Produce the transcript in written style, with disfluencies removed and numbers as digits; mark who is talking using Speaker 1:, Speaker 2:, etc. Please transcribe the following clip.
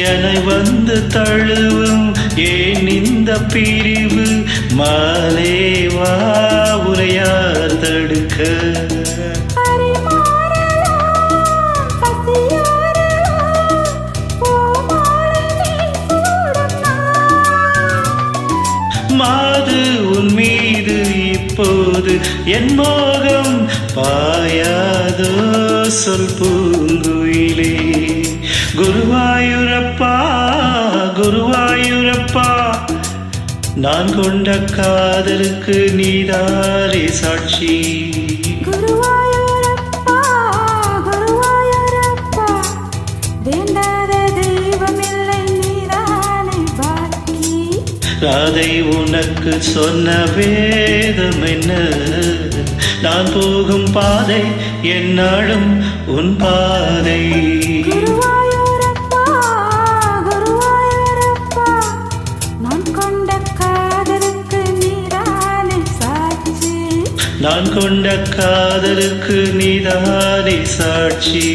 Speaker 1: என்னை வந்து தழுவும் ஏன் இந்த பிரிவு மாலேவா உரையார் தடுக்க மாது உன் மீது இப்போது என் மோகம் பாயாதோ சொல் பூங்குயிலே குருவாயூரப்பா குருவாயூரப்பா நான் கொண்ட காதலுக்கு நீதானே சாட்சி
Speaker 2: குருவாயூரப்பா குருவாயூரப்பா வேண்டாத தெய்வமில்லை நீதானே பாக்கி
Speaker 1: ராதை உனக்கு சொன்ன வேதம் என்ன நான் போகும் பாதை என்னாலும் உன் பாதை
Speaker 2: குருவாயூரப்பா குருவாயூரப்பா நான் கொண்ட காதலுக்கு நீதானே சாட்சி
Speaker 1: நான் கொண்ட காதலுக்கு நீதானே சாட்சி